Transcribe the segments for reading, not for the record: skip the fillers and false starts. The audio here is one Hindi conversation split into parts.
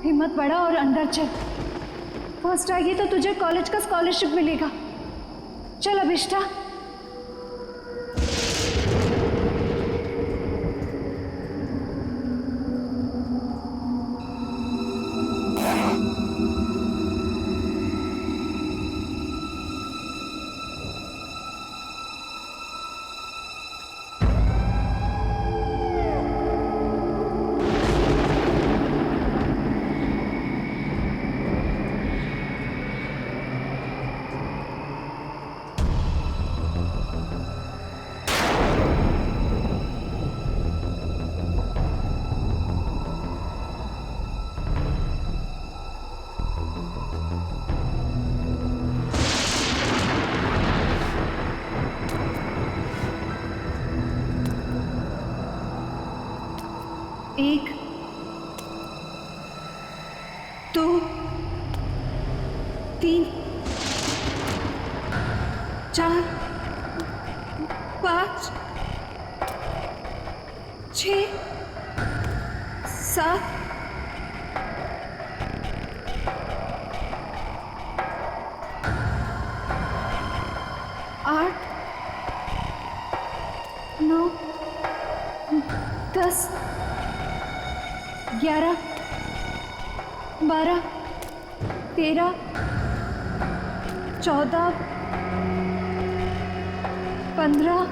हिम्मत बढ़ा और अंदर चल। फर्स्ट आएगी तो तुझे कॉलेज का स्कॉलरशिप मिलेगा। चल अभिष्टा। एक, दो, तीन, चार, पाँच, 6, 7, 8, 9, 10, 11, 12, 13, 14, 15,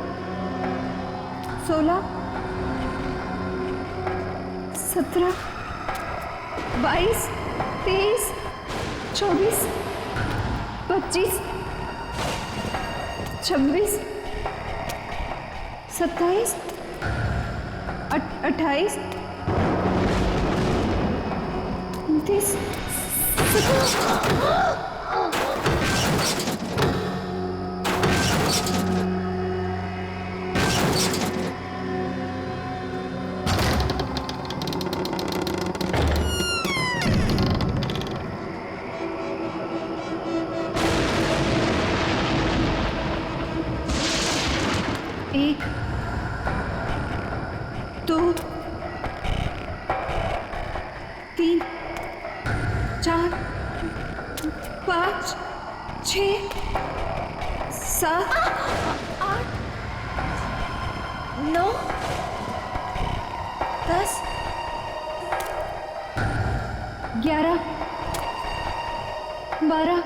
16, 17, 22, 23, 24, 25, 26, 27, 28, 29, 1, 2, 3, 4, 5, 6, 7, 8, 9, 10, 11, 12,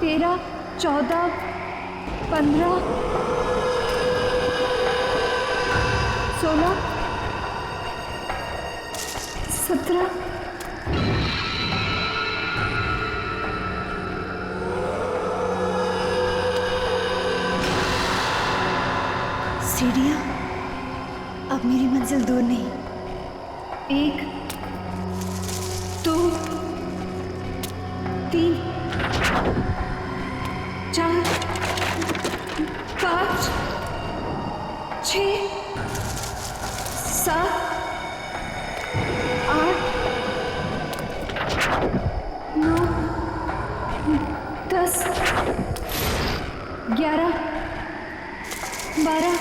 13, 14, 15, 16, 17, सीढ़ियाँ, अब मेरी मंजिल दूर नहीं। 1, 2, 3, 4, 5, 6, 7, 8, 9, 10, 11, 12,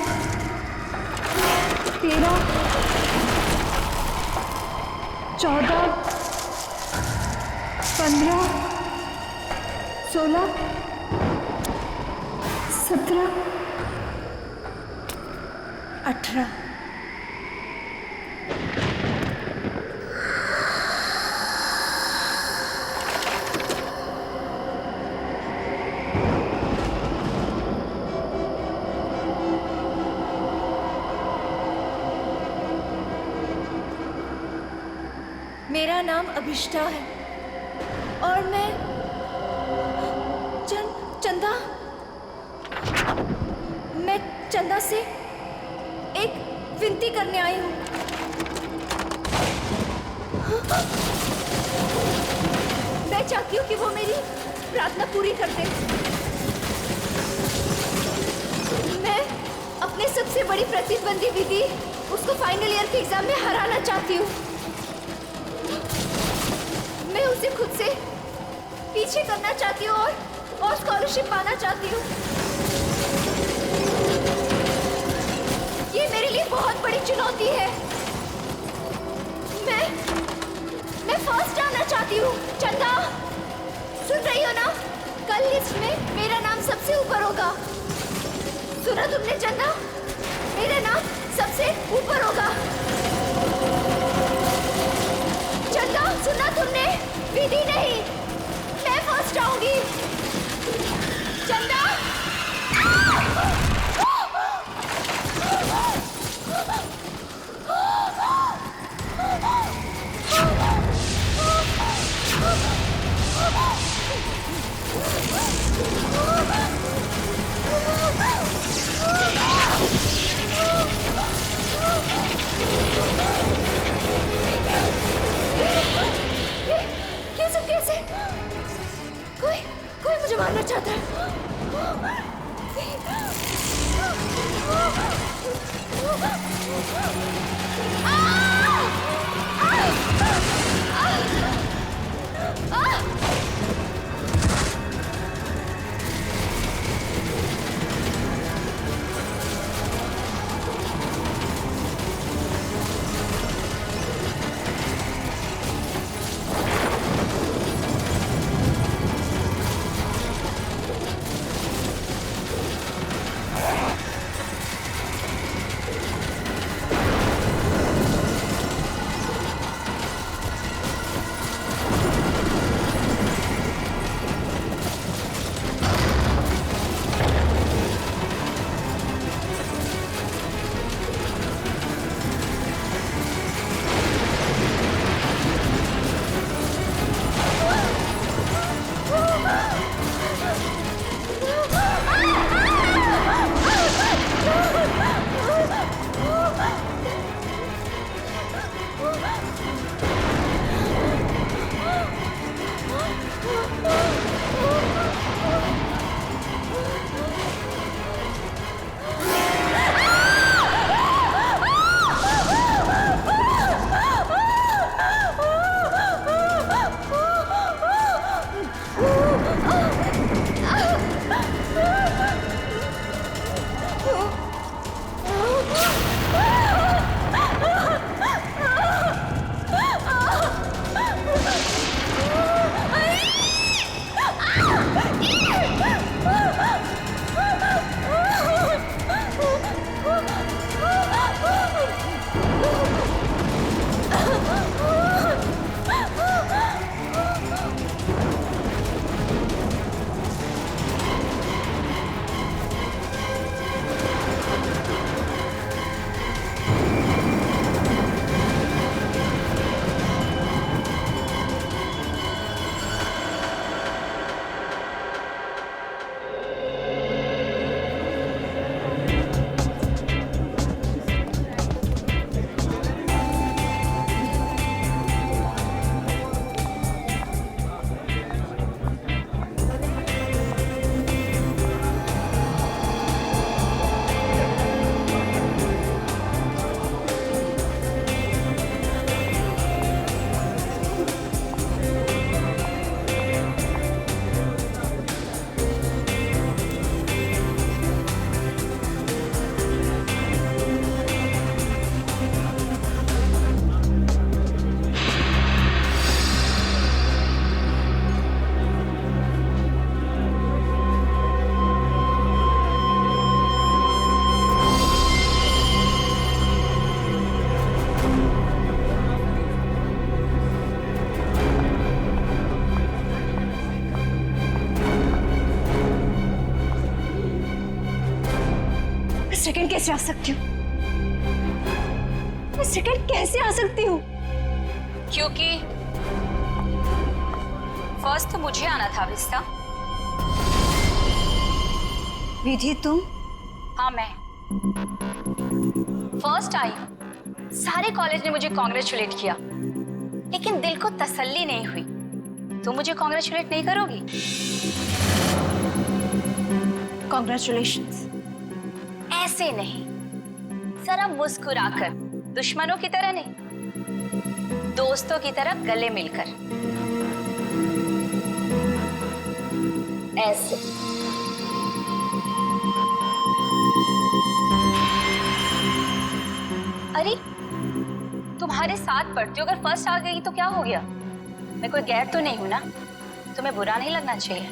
13, 14, 15, 16, 17, 18। मेरा नाम अभिष्टा है और मैं चंदा मैं चंदा से एक विनती करने आई हूँ। मैं चाहती हूँ कि वो मेरी प्रार्थना पूरी कर दे। मैं अपने सबसे बड़ी प्रतिद्वंदी विधि उसको फाइनल ईयर के एग्जाम में हराना चाहती हूँ। मैं उसे से पीछे करना चाहती हूँ और स्कॉलरशिप पाना चाहती हूँ। ये मेरे लिए बहुत बड़ी चुनौती है। मैं फर्स्ट आना चाहती हूँ। चंदा, सुन रही हो ना? कल लिस्ट में मेरा नाम सबसे ऊपर होगा। सुना तुमने चंदा? मेरा नाम सबसे ऊपर होगा। चंदा, सुना तुमने? विधि नहीं, मैं फर्स्ट आऊंगी। चंदा, कैसे कोई मुझे मारना चाहता है। सेकंड कैसे आ सकती हूँ? मैं सेकंड कैसे आ सकती हूँ? क्योंकि फर्स्ट तो मुझे आना था विस्ता। विधि तुम? हाँ, मैं फर्स्ट आई। सारे कॉलेज ने मुझे कॉन्ग्रेचुलेट किया, लेकिन दिल को तसल्ली नहीं हुई। तुम मुझे कॉन्ग्रेचुलेट नहीं करोगी? कॉन्ग्रेचुलेशंस। ऐसे नहीं, जरा मुस्कुराकर, दुश्मनों की तरह नहीं, दोस्तों की तरह गले मिलकर। ऐसे। अरे तुम्हारे साथ पढ़ती हो, अगर फर्स्ट आ गई तो क्या हो गया? मैं कोई गैर तो नहीं हूं ना, तुम्हें बुरा नहीं लगना चाहिए।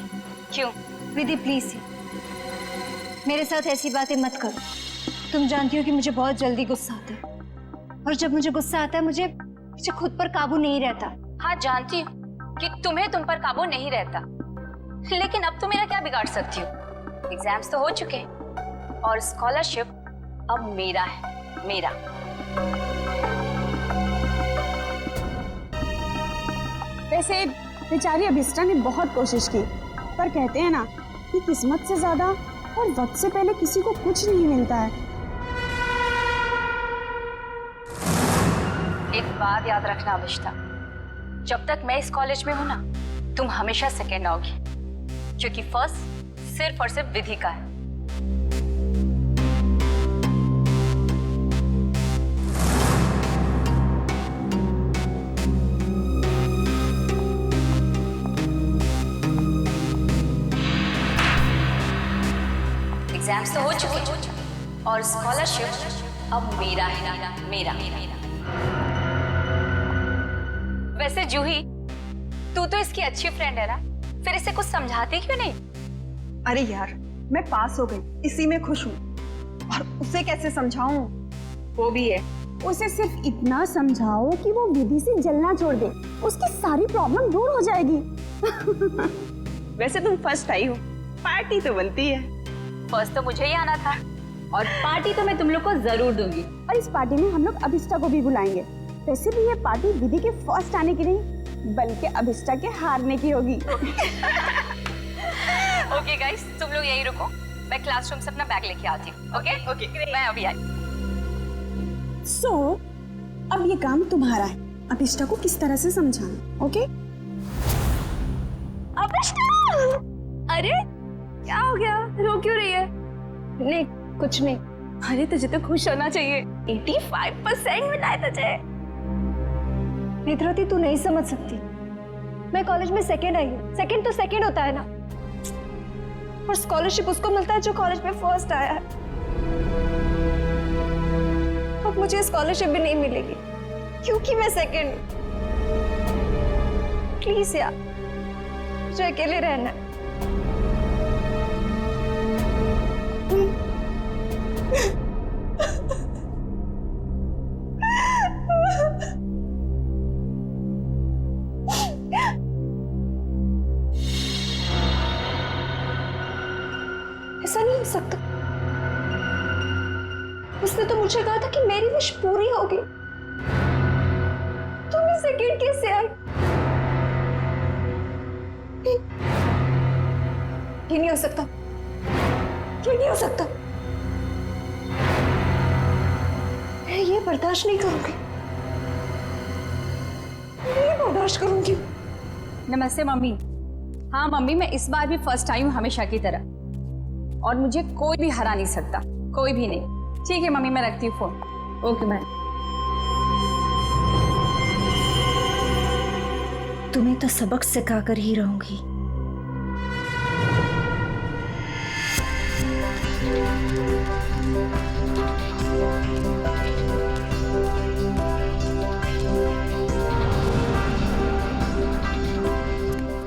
क्यों? विधि प्लीज मेरे साथ ऐसी बातें मत करो। तुम जानती हो कि मुझे बहुत जल्दी गुस्सा आता है, और जब मुझे गुस्सा आता है मुझे खुद पर काबू नहीं रहता। हाँ जानती हूँ कि तुम्हें तुम पर काबू नहीं रहता, लेकिन अब तो मेरा क्या बिगाड़ सकती हो? एग्जाम्स तो हो चुके और स्कॉलरशिप अब मेरा है, मेरा। वैसे बेचारी अभिष्टा ने बहुत कोशिश की, पर कहते हैं ना कि किस्मत से ज्यादा और वक्त से पहले किसी को कुछ नहीं मिलता है। एक बात याद रखना अभिष्टा, जब तक मैं इस कॉलेज में हूं ना, तुम हमेशा सेकेंड आओगी, क्योंकि फर्स्ट सिर्फ और सिर्फ विधि का है। एग्जाम्स तो हो चुके और स्कॉलरशिप अब मेरा है, मेरा। वैसे जूही, तू तो इसकी अच्छी फ्रेंड है ना, फिर इसे कुछ समझाती क्यों नहीं? अरे यार, मैं पास हो गई, इसी में खुश हूँ, और उसे कैसे समझाऊं? वो भी है, उसे सिर्फ इतना समझाओ कि वो विधि से जलना छोड़ दे, उसकी सारी प्रॉब्लम दूर हो जाएगी। वैसे तुम फर्स्ट आई हो, पार्टी तो बनती है। फर्स्ट तो मुझे ही आना था, और पार्टी तो मैं तुम लोग को जरूर दूंगी। और इस पार्टी में हम लोग अभिष्टा को भी बुलाएंगे। वैसे भी ये पार्टी विधि के फर्स्ट आने की नहीं, बल्कि अभिष्टा के हारने की होगी। ओके गाइस, तुम लोग यहीं रुको, मैं क्लासरूम से अपना बैग लेके आती हूँ। ओके, मैं अभी आई। सो अब ये काम तुम्हारा है, अभिष्टा को किस तरह से समझाना। ओके? अभिष्टा! अरे क्या हो गया, रो क्यों रही है? नहीं कुछ नहीं। अरे तुझे तो खुश होना चाहिए, 85% मिला है तुझे। नेत्रावती तू नहीं समझ सकती, मैं कॉलेज में सेकंड आई हूँ। सेकंड तो सेकंड होता है ना, और स्कॉलरशिप उसको मिलता है जो कॉलेज में फर्स्ट आया है। अब मुझे स्कॉलरशिप भी नहीं मिलेगी क्योंकि मैं सेकंड हूँ। प्लीज यार, मुझे अकेले रहना है। ऐसा नहीं हो सकता। उसने तो मुझे कहा था कि मेरी विश पूरी होगी। तुम इस सेकंड कैसे आई? ये नहीं हो सकता, ये नहीं हो सकता। मैं ये बर्दाश्त नहीं करूंगी, मैं ये बर्दाश्त करूंगी। नमस्ते मम्मी। हाँ मम्मी, मैं इस बार भी फर्स्ट आई हूँ हमेशा की तरह, और मुझे कोई भी हरा नहीं सकता, कोई भी नहीं। ठीक है मम्मी, मैं रखती हूँ फोन। Okay bye. तुम्हें तो सबक सिखा कर ही रहूंगी।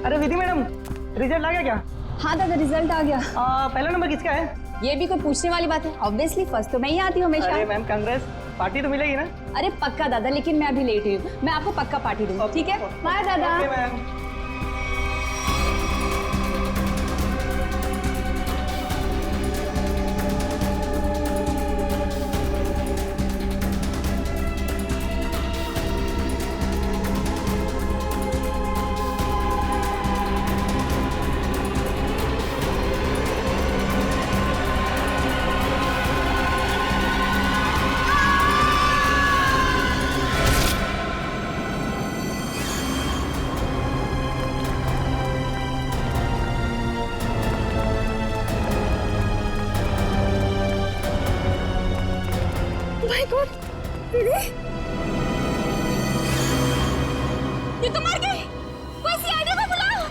अरे विधि मैडम, रिजल्ट आ गया क्या? हाँ दादा, रिजल्ट आ गया। पहला नंबर किसका है? ये भी कोई पूछने वाली बात है? ऑब्वियसली फर्स्ट तो मैं ही आती हूँ हमेशा। अरे मैम कांग्रेस, पार्टी तो मिलेगी ना? अरे पक्का दादा, लेकिन मैं अभी लेट हुई हूँ, मैं आपको पक्का पार्टी दूंगी। ठीक है, बाय दादा। Okay ma'am. माय गॉड, विधि, ये तो मर गई। कोई सीआईडी को बुलाओ।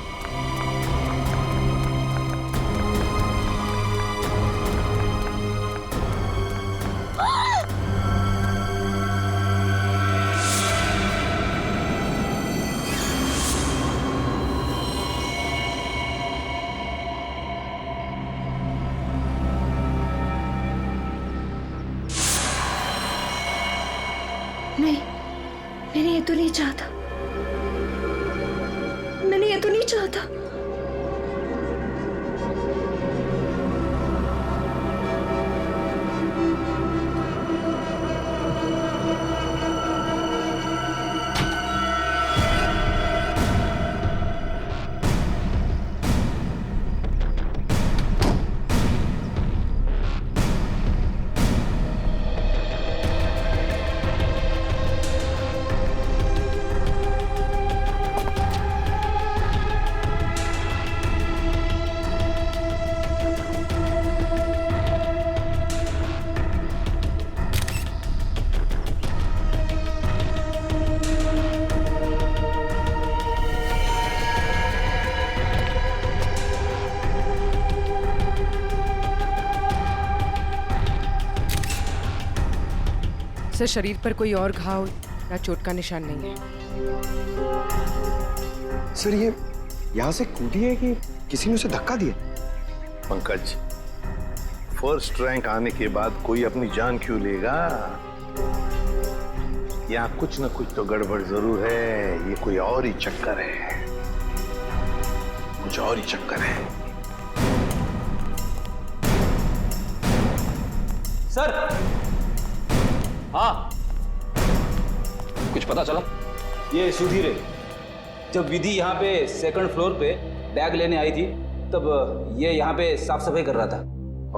तो नहीं चाहता, मैंने ये तो नहीं चाहता। सर, शरीर पर कोई और घाव या चोट का निशान नहीं है। सर, ये यहाँ से कूदी है कि किसी ने उसे धक्का दिया? पंकज, फर्स्ट रैंक आने के बाद कोई अपनी जान क्यों लेगा? यहाँ कुछ न कुछ तो गड़बड़ जरूर है। ये कोई और ही चक्कर है, कुछ और ही चक्कर है। सर, हाँ, कुछ पता चला? ये सुधीर है। जब विधि यहाँ पे सेकंड फ्लोर पे बैग लेने आई थी, तब ये यहाँ पे साफ सफाई कर रहा था।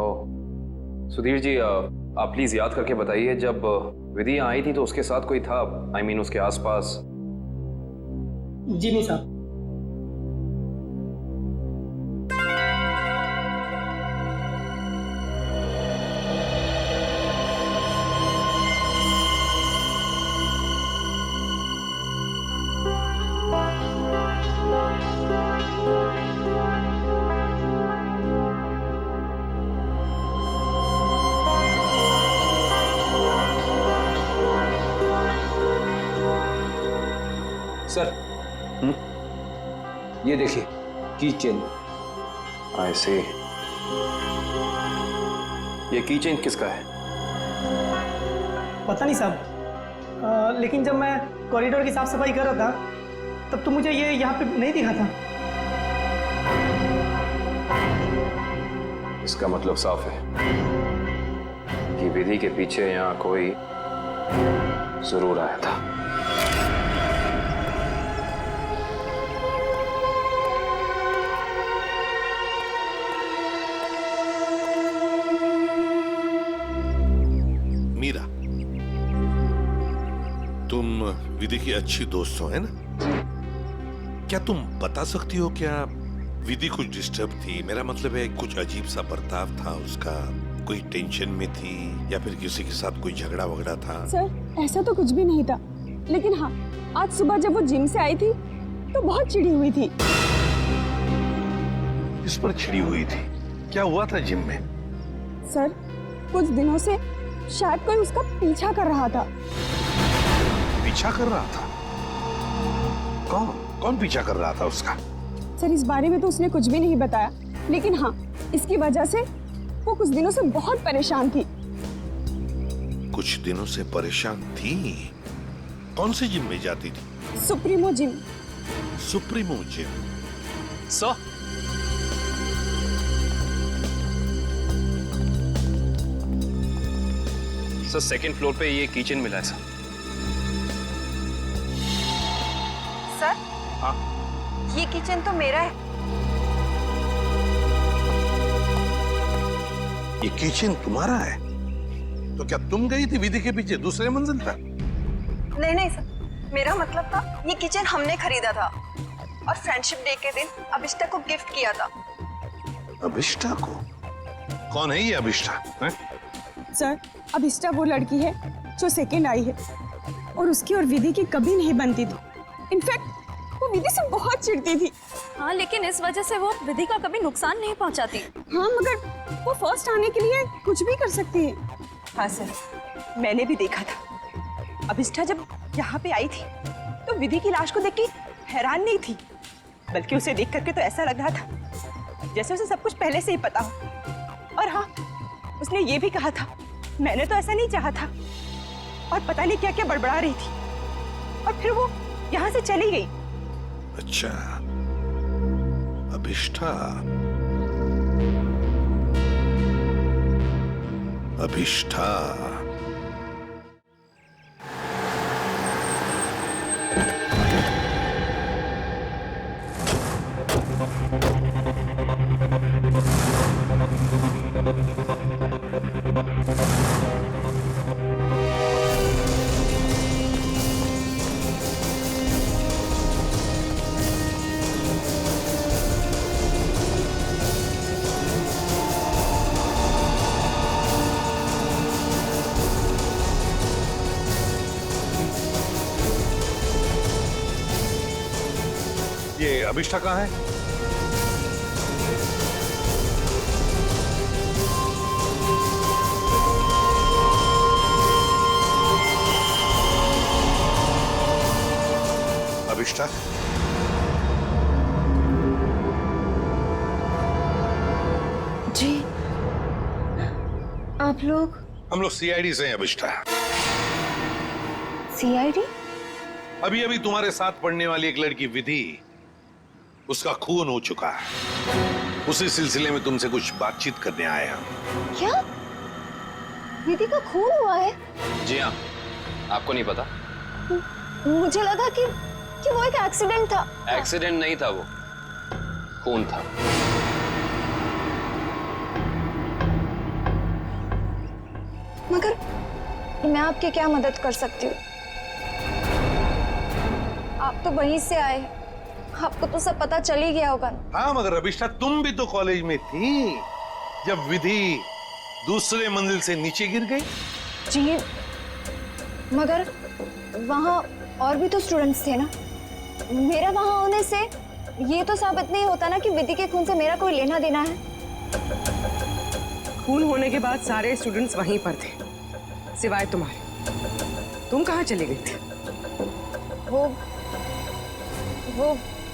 ओह, सुधीर जी, आप प्लीज याद करके बताइए, जब विधि यहाँ आई थी तो उसके साथ कोई था? I mean, उसके आसपास? जी नहीं साहब। सर, ये देखिए, की चेन। I see। ये की चेन किसका है? पता नहीं साहब, लेकिन जब मैं कॉरिडोर की साफ सफाई कर रहा था तब तो मुझे ये यहाँ पे नहीं दिखा था। इसका मतलब साफ है कि विधि के पीछे यहाँ कोई जरूर आया था। मीरा, तुम विधि की अच्छी दोस्त हो, है ना? क्या तुम बता सकती हो क्या विधि कुछ डिस्टर्ब थी? मेरा मतलब है, कुछ अजीब सा बर्ताव था उसका, कोई टेंशन में थी या फिर किसी के साथ कोई झगड़ा वगड़ा था? सर, ऐसा तो कुछ भी नहीं था, लेकिन हाँ, आज सुबह जब वो जिम से आई थी तो बहुत चिढ़ी हुई थी। इस पर चिढ़ी हुई थी? क्या हुआ था जिम में? सर, कुछ दिनों से शायद कोई उसका पीछा कर रहा था। पीछा कर रहा था? कौन पीछा कर रहा था उसका? सर, इस बारे में तो उसने कुछ भी नहीं बताया, लेकिन हाँ, इसकी वजह से वो कुछ दिनों से बहुत परेशान थी। कुछ दिनों से परेशान थी? कौन से जिम में जाती थी? Supremo gym. Supremo gym? Sir, second floor पे ये किचन मिला है सर। सर, हाँ, ये किचन तो मेरा है। ये किचन तुम्हारा है? तो क्या तुम गई थी विधि के पीछे दूसरे मंजिल पर? नहीं सर, मेरा मतलब था ये किचन हमने खरीदा था और फ्रेंडशिप डे के दिन अभिष्टा को गिफ्ट किया था। अभिष्टा को? कौन है ये अभिष्टा? सर, अभिष्टा वो लड़की है जो सेकंड आई है और उसकी और विधि की कभी नहीं बनती थी। इनफैक्ट वो विधि से बहुत चिढ़ती थी। हाँ, लेकिन इस वजह से वो विधि का कभी नुकसान नहीं पहुंचाती। हाँ, मगर वो फर्स्ट आने के लिए कुछ भी कर सकती है। हाँ सर, मैंने भी देखा था। अभिष्टा जब यहाँ पे आई थी तो विधि की लाश को देख के हैरान नहीं थी, बल्कि उसे देख करके तो ऐसा लग रहा था जैसे उसे सब कुछ पहले से ही पता हो। और हाँ, उसने ये भी कहा था, मैंने तो ऐसा नहीं चाहा था, और पता नहीं क्या क्या बड़बड़ा रही थी। और फिर वो यहाँ से चली गई। अच्छा, अभिष्ठा। अभिष्ठा। ये अभिष्ठा कहाँ है? अभिष्ठा? जी, आप लोग? हम लोग सीआईडी से हैं अभिष्ठा। सीआईडी? अभी अभी तुम्हारे साथ पढ़ने वाली एक लड़की विधि, उसका खून हो चुका है। उसी सिलसिले में तुमसे कुछ बातचीत करने आए हम। क्या? विधि का खून हुआ है? जी हाँ, आपको नहीं पता? मुझे लगा कि वो एक एक्सीडेंट था। एक्सीडेंट नहीं था, वो खून था। मगर मैं आपकी क्या मदद कर सकती हूँ? आप तो वहीं से आए, आपको तो सब पता चल ही गया होगा। हाँ, मगर अभिष्ठा तुम भी तो कॉलेज में थी जब विधि दूसरे मंजिल से नीचे गिर गई। जी, मगर वहाँ और भी तो स्टूडेंट्स थे ना। मेरा वहाँ होने से ये तो साबित नहीं होता ना कि विधि के खून से मेरा कोई लेना देना है। खून होने के बाद सारे स्टूडेंट्स वहीं पर थे, सिवाय तुम्हारे। तुम कहाँ चली गई थी? वो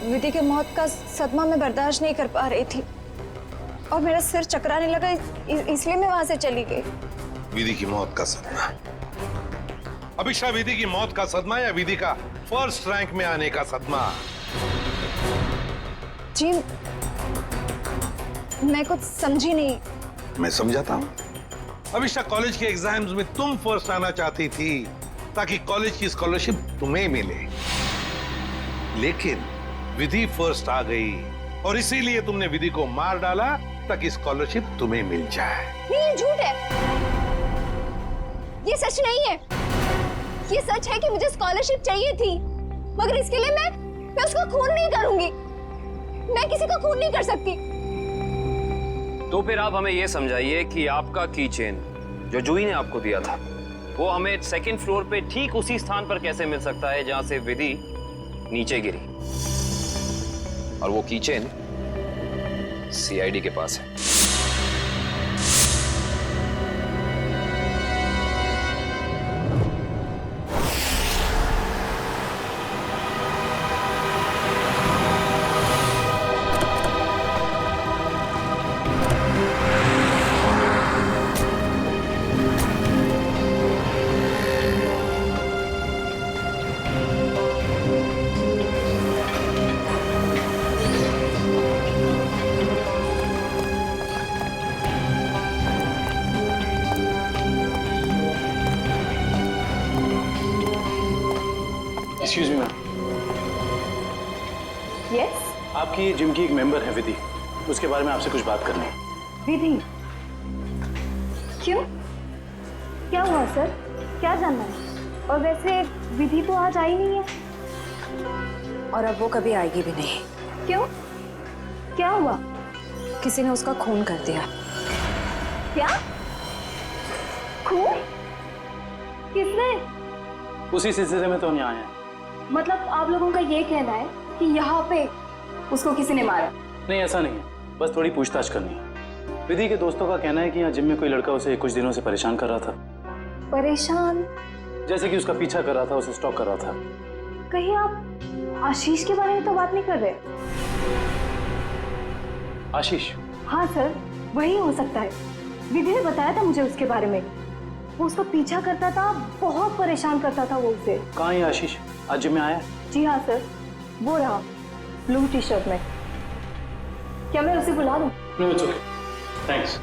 विधि के मौत का सदमा मैं बर्दाश्त नहीं कर पा रही थी और मेरा सिर चकराने लगा, इसलिए मैं वहां से चली गई। विधि की मौत का सदमा? अभिष्ठा, विधि की मौत का सदमा या विधि का फर्स्ट रैंक में आने का सदमा? जी, मैं कुछ समझी नहीं। मैं समझाता हूँ। अभिष्ठा, कॉलेज के एग्जाम्स में तुम फर्स्ट आना चाहती थी ताकि कॉलेज की स्कॉलरशिप तुम्हें मिले, लेकिन विधि फर्स्ट आ गई और इसीलिए तुमने विधि को मार डाला ताकि स्कॉलरशिप तुम्हें मिल जाए। नहीं, ये झूठ है, ये सच नहीं है। ये सच है कि मुझे स्कॉलरशिप चाहिए थी, मगर इसके लिए मैं उसका खून नहीं करूंगी। मैं किसी का खून नहीं कर सकती। तो फिर आप हमें ये समझाइए कि आपका की चेन जो जूही ने आपको दिया था, वो हमें सेकंड फ्लोर पे ठीक उसी स्थान पर कैसे मिल सकता है जहां से विधि नीचे गिरी? और वो की चेन सीआईडी के पास है। Excuse me ma'am. यस? आपकी जिम की एक मेंबर है विधि, उसके बारे में आपसे कुछ बात करनी है। विधि? क्यों? क्या हुआ सर? क्या जानना है? और वैसे विधि तो आज आई नहीं है। और अब वो कभी आएगी भी नहीं। क्यों? क्या हुआ? किसी ने उसका खून कर दिया। क्या? खून? किसने? उसी सिलसिले में तो हम यहाँ आए हैं। मतलब आप लोगों का ये कहना है कि यहाँ पे उसको किसी ने मारा? नहीं, ऐसा नहीं है, बस थोड़ी पूछताछ करनी है। विधि के दोस्तों का कहना है कि यहाँ जिम में कोई लड़का उसे कुछ दिनों से परेशान कर रहा था। परेशान? जैसे कि उसका पीछा कर रहा था, उसे स्टॉक कर रहा था। कहीं आप आशीष के बारे में तो बात नहीं कर रहे? आशीष? हाँ सर, वही हो सकता है। विधि ने बताया था मुझे उसके बारे में। वो उसका पीछा करता था, बहुत परेशान करता था वो उसे। कहाँ है आशीष? आज जिम में आया? जी हाँ सर, वो रहा ब्लू टी शर्ट में। क्या मैं उसे बुला दूं? No it's okay, thanks.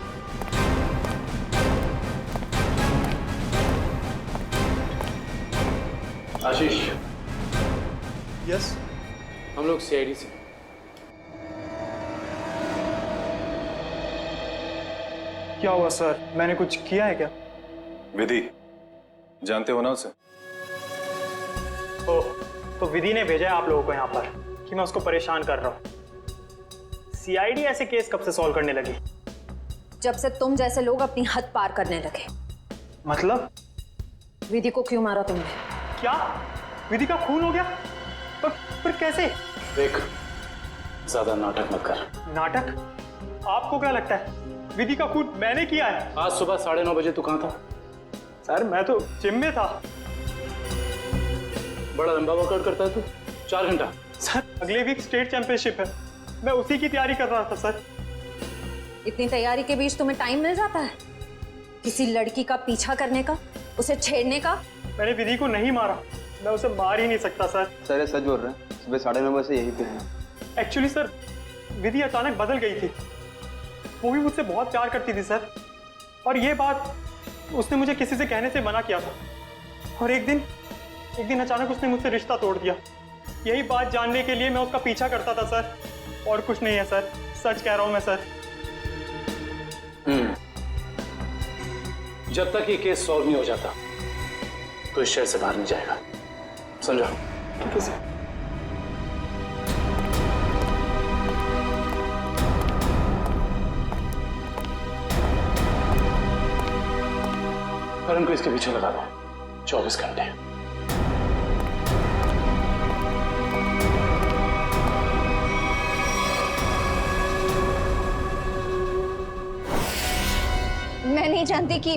Ashish. Yes. हम लोग सीआईडी से। क्या हुआ सर, मैंने कुछ किया है क्या? विधि, जानते हो ना उसे? ओह, तो विधि ने भेजा है आप लोगों को यहाँ पर कि मैं उसको परेशान कर रहा हूँ। सीआईडी ऐसे केस कब से सॉल्व करने लगी? जब से तुम जैसे लोग अपनी हद पार करने लगे। मतलब? विधि को क्यों मारा तुमने? क्या विधि का खून हो गया? पर कैसे? देख, ज्यादा नाटक मत कर। नाटक? आपको क्या लगता है विधि का खून मैंने किया है? आज सुबह 9:30 बजे तू कहाँ था? सर मैं तो जिम में था। बड़ा लंबा वर्कआउट करता है तू, 4 घंटा। सर अगले वीक स्टेट चैंपियनशिप है, मैं उसी की तैयारी कर रहा था सर। इतनी तैयारी के बीच तुम्हें टाइम मिल जाता है किसी लड़की का पीछा करने का, उसे छेड़ने का? मैंने विधि को नहीं मारा, मैं उसे मार ही नहीं सकता सर। सर ये सच बोल रहे हैं, सुबह 9:30 बजे से यहीं पे हैं। एक्चुअली सर विधि अचानक बदल गई थी, वो भी मुझसे बहुत प्यार करती थी सर, और ये बात उसने मुझे किसी से कहने से मना किया था। और एक दिन अचानक उसने मुझसे रिश्ता तोड़ दिया। यही बात जानने के लिए मैं उसका पीछा करता था सर, और कुछ नहीं है सर, सच कह रहा हूं मैं सर। जब तक ये केस सॉल्व नहीं हो जाता तो इस शहर से बाहर नहीं जाएगा, समझा? ठीक है सर। करण को इसके पीछे लगा दो 24 घंटे। मैं नहीं जानती कि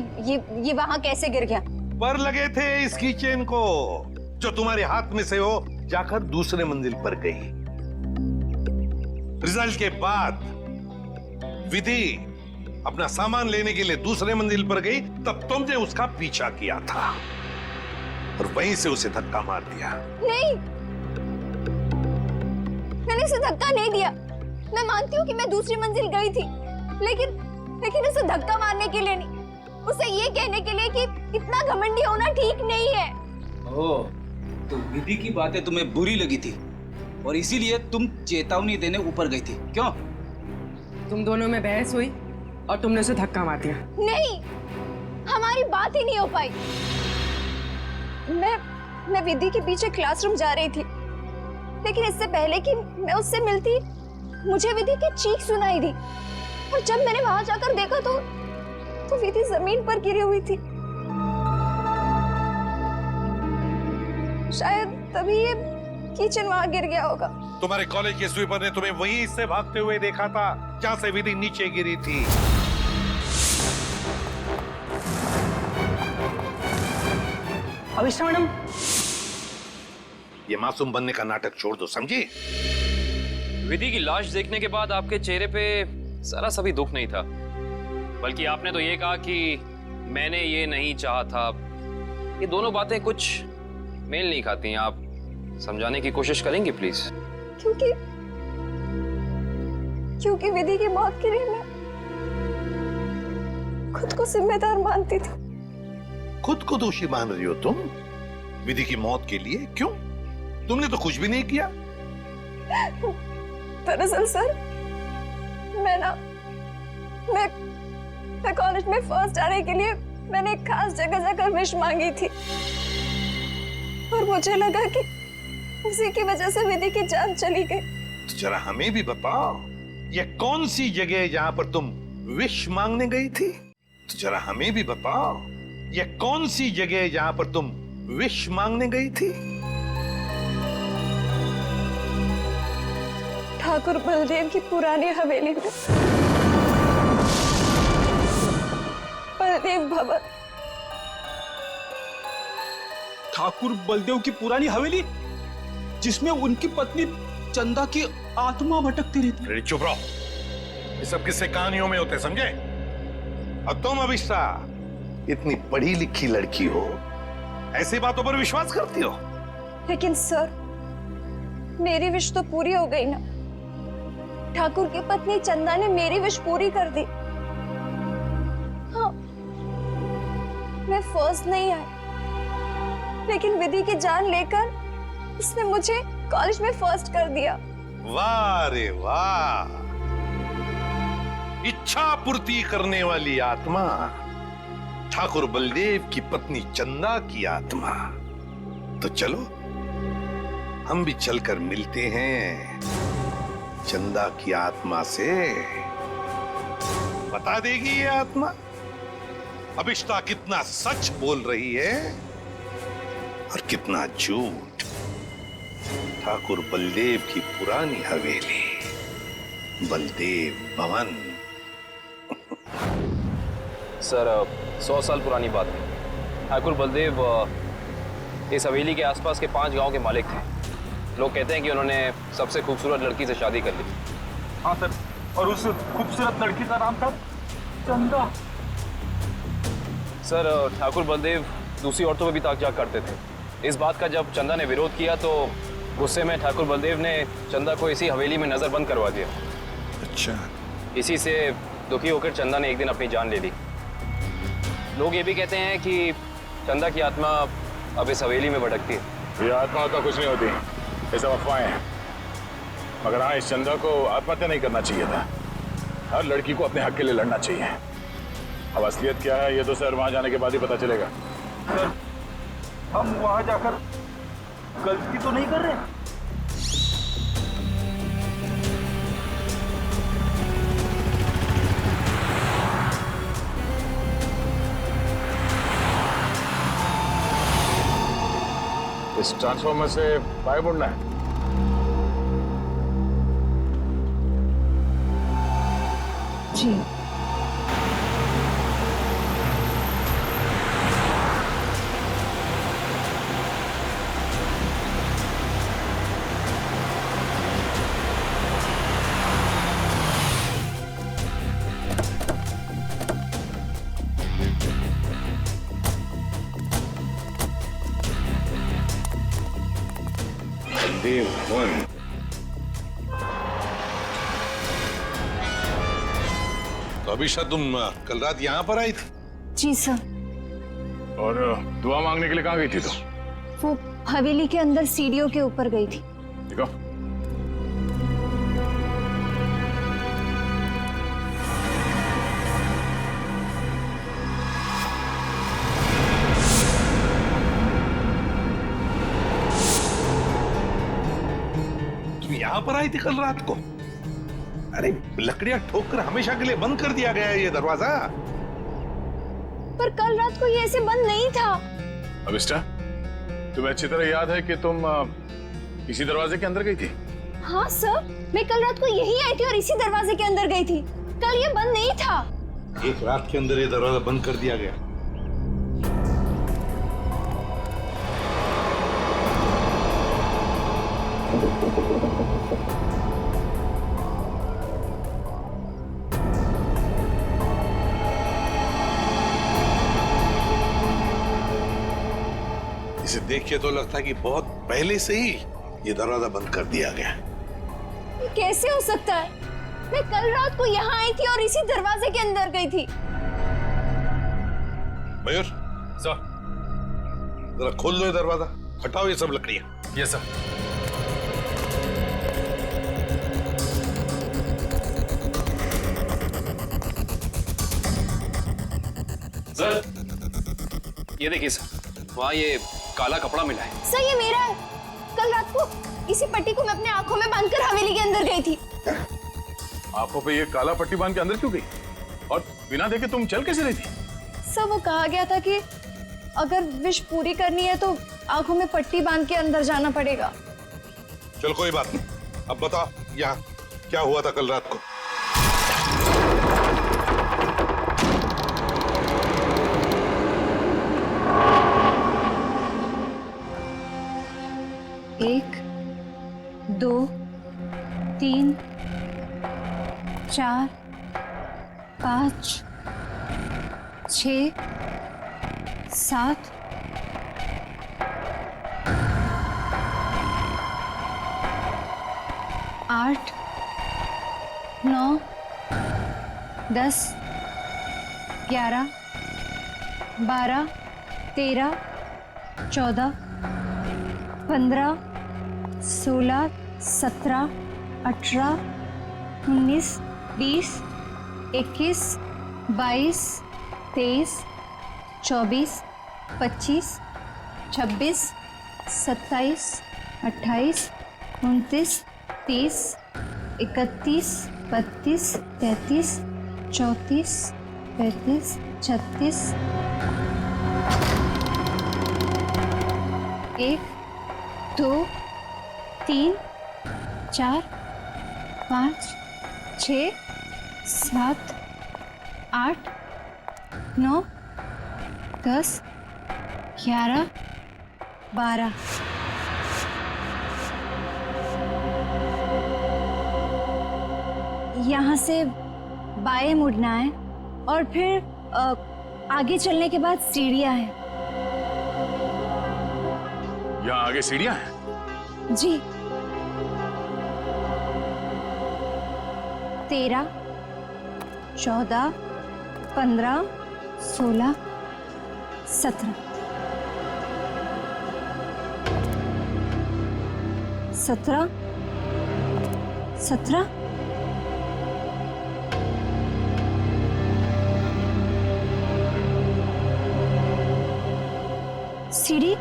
ये वहां कैसे गिर गया। पर लगे थे इस कीचेन को जो तुम्हारे हाथ में से हो जाकर दूसरे मंजिल पर गई। रिजल्ट के बाद विधि अपना सामान लेने के लिए दूसरे मंजिल पर गई, तब तुमने उसका पीछा किया था और वहीं से उसे धक्का मार दिया। नहीं, मैंने उसे धक्का नहीं दिया। मैं मानती हूँ कि मैं दूसरी मंजिल गई थी, लेकिन उसे धक्का मारने के लिए नहीं, उसे ये कहने के लिए कि इतना घमंडी होना ठीक नहीं है। ओह, तो विधि की बातें तुम्हें बुरी लगी थी और इसीलिए तुम चेतावनी देने ऊपर गई थी, क्यों? तुम दोनों में बहस हुई और तुमने उसे धक्का मार दिया। नहीं, हमारी बात ही नहीं हो पाई। मैं विधि के पीछे क्लासरूम जा रही थी, लेकिन इससे पहले कि मैं उससे मिलती मुझे विधि की चीख सुनाई दी, और जब मैंने वहां जाकर देखा तो विधि जमीन पर गिरी हुई थी। शायद तभी ये किचन वहां गिर गया होगा। तुम्हारे कॉलेज के स्वीपर ने तुम्हें वहीं से भागते हुए देखा था जहां से विधि नीचे गिरी थी। अविष्टा मैडम, ये मासूम बनने का नाटक छोड़ दो, समझी? विधि की लाश देखने के बाद आपके चेहरे पे जरा सा भी दुख नहीं था, बल्कि आपने तो ये कहा कि मैंने ये नहीं चाहा था। ये दोनों बातें कुछ मेल नहीं खाती हैं। आप समझाने की कोशिश करेंगे प्लीज? क्योंकि विधि की मौत के लिए मैं खुद को जिम्मेदार मानती थी। खुद को दोषी मान रही हो तुम विधि की मौत के लिए? क्यों? तुमने तो कुछ भी नहीं किया। दरअसल सर, मैं कॉलेज में फर्स्ट आने के लिए मैंने एक खास जगह जाकर विश मांगी थी, और मुझे लगा कि उसी की वजह से विधि की जान चली गई। तो जरा हमें भी बताओ, ये कौन सी जगह है जहां पर तुम विश मांगने गई थी? तो जरा हमें भी बताओ, ये कौन सी जगह है जहां पर तुम विश मांगने गई थी? ठाकुर बलदेव की पुरानी हवेली में, बलदेव भवन। ठाकुर बलदेव की पुरानी हवेली जिसमें उनकी पत्नी चंदा की आत्मा भटकती रहती। अरे चुप रहो, ये सब किस्से कहानियों में होते, समझे? और तुम अविष्टा इतनी पढ़ी लिखी लड़की हो, ऐसी बातों पर विश्वास करती हो? लेकिन सर, मेरी विश तो पूरी हो गई ना। ठाकुर की पत्नी चंदा ने मेरी विश पूरी कर दी। हाँ, मैं फर्स्ट नहीं आई, लेकिन विधि की जान लेकर उसने मुझे कॉलेज में फर्स्ट कर दिया। वाह रे वाह, इच्छा पूर्ति करने वाली आत्मा, ठाकुर बलदेव की पत्नी चंदा की आत्मा। तो चलो हम भी चलकर मिलते हैं चंदा की आत्मा से। बता देगी ये आत्मा अभिष्टा कितना सच बोल रही है और कितना झूठ। ठाकुर बलदेव की पुरानी हवेली, बलदेव भवन। सर 100 साल पुरानी बात है। ठाकुर बलदेव इस हवेली के आसपास के 5 गांव के मालिक थे। लोग कहते हैं कि उन्होंने सबसे खूबसूरत लड़की से शादी कर ली। हाँ सर, और उस खूबसूरत लड़की का नाम था चंदा। सर ठाकुर बलदेव दूसरी औरतों पर भी ताक झाक करते थे। इस बात का जब चंदा ने विरोध किया तो गुस्से में ठाकुर बलदेव ने चंदा को इसी हवेली में नजरबंद करवा दिया। अच्छा। इसी से दुखी होकर चंदा ने एक दिन अपनी जान ले ली। लोग ये भी कहते हैं कि चंदा की आत्मा अब इस हवेली में भटकती है। ये आत्मा तो कुछ नहीं होती, ये सब अफवाहें हैं। मगर हाँ, इस चंदा को आत्महत्या नहीं करना चाहिए था। हर लड़की को अपने हक के लिए लड़ना चाहिए। अब असलियत क्या है ये तो सर वहां जाने के बाद ही पता चलेगा। सर, हम वहां जाकर गलती तो नहीं कर रहे? इस ट्रांसफॉर्मर से बाहर मुड़ना है। जी। बलदेव भवन। तो अभिषा तुम कल रात यहाँ पर आई थी? जी सर। और दुआ मांगने के लिए कहाँ गई थी तो? वो हवेली के अंदर सीढ़ियों के ऊपर गई थी। देखो, तुम यहाँ पर आई थी कल रात को? अरे लकड़ियां ठोककर हमेशा के लिए बंद कर दिया गया है ये दरवाजा। पर कल रात को ये ऐसे बंद नहीं था। अभिष्टा, तुम्हें अच्छी तरह याद है कि तुम इसी दरवाजे के अंदर गई थी? हाँ सर, मैं कल रात को यही आई थी और इसी दरवाजे के अंदर गई थी। कल ये बंद नहीं था। एक रात के अंदर ये दरवाजा बंद कर दिया गया। इसे देख के तो लगता है कि बहुत पहले से ही ये दरवाजा बंद कर दिया गया। ये कैसे हो सकता है? मैं कल रात को यहाँ आई थी और इसी दरवाजे के अंदर गई थी। मयूर सर, जरा खोल दो ये दरवाजा, हटाओ ये सब लकड़ियां। Yes sir. सर ये देखिए सर, वहाँ ये काला कपड़ा मिला है। सर ये मेरा है। कल रात को इसी पट्टी को मैं अपने आंखों में बांधकर हवेली के अंदर गई थी। आंखों पे ये काला पट्टी बांध के अंदर क्यों गई? और बिना देखे तुम चल कैसे रही थी? सर वो कहा गया था कि अगर विश पूरी करनी है तो आंखों में पट्टी बांध के अंदर जाना पड़ेगा। चल कोई बात नहीं, अब बता यहाँ क्या हुआ था कल रात को? एक, दो, तीन, चार, 5, 6, 7, 8 9 10 11 12 13 14 15 16 17 18 19 20 21 22 23 24 25 26 27 28 29 30 31 32 33 34 35 36 1 2 3 4 5 6 7 8 9 10 11 12 यहाँ से बाएं मुड़ना है और फिर आगे चलने के बाद सीढ़ियाँ हैं। यहाँ आगे सीढ़ियाँ हैं? जी 13 14 15 16 17 17 17 सीढ़ी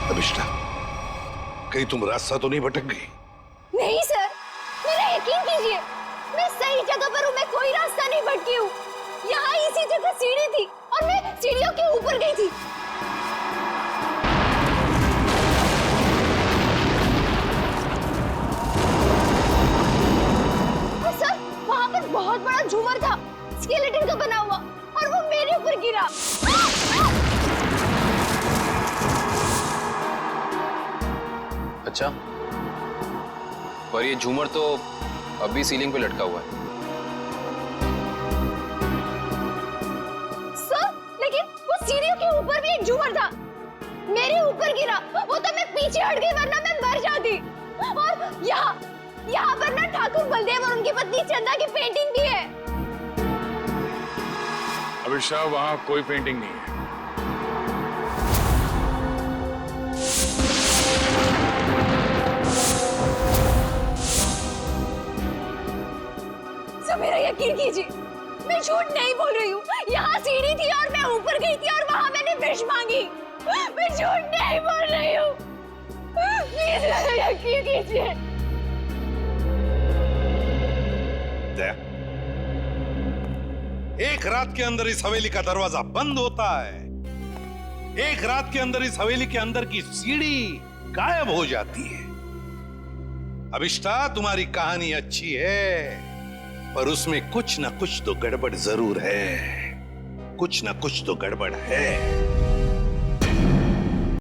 अभिष्टा, कहीं तुम रास्ता तो नहीं भटक गई? नहीं सर, मेरा यकीन कीजिए, मैं सही जगह पर हूँ। मैं कोई रास्ता नहीं भटकी हूँ। यहाँ इसी जगह सीढ़ी थी और मैं सीढ़ियों के ऊपर गई थी। और सर, वहाँ पर बहुत बड़ा झूमर था, स्केलेटन का बना हुआ, और वो मेरे ऊपर गिरा। अच्छा, पर ये झूमर तो अभी सीलिंग पे लटका हुआ है। सर, लेकिन वो सीढ़ियों के ऊपर भी एक झूमर था, मेरे ऊपर गिरा। वो तो मैं पीछे हट गई, वरना मैं मर जाती। और यहाँ पर ना ठाकुर बलदेव और उनकी पत्नी चंदा की पेंटिंग भी है। अभिषा, वहाँ कोई पेंटिंग नहीं है। मेरा यकीन कीजिए, मैं झूठ नहीं बोल रही हूँ। यहाँ सीढ़ी थी और मैं ऊपर गई थी और वहाँ मैंने विश मांगी। मैं झूठ नहीं बोल रही हूँ। प्लीज मेरा यकीन कीजिए। एक रात के अंदर इस हवेली का दरवाजा बंद होता है, एक रात के अंदर इस हवेली के अंदर की सीढ़ी गायब हो जाती है। अभिष्टा, तुम्हारी कहानी अच्छी है, पर उसमें कुछ ना कुछ तो गड़बड़ जरूर है। कुछ ना कुछ तो गड़बड़ है।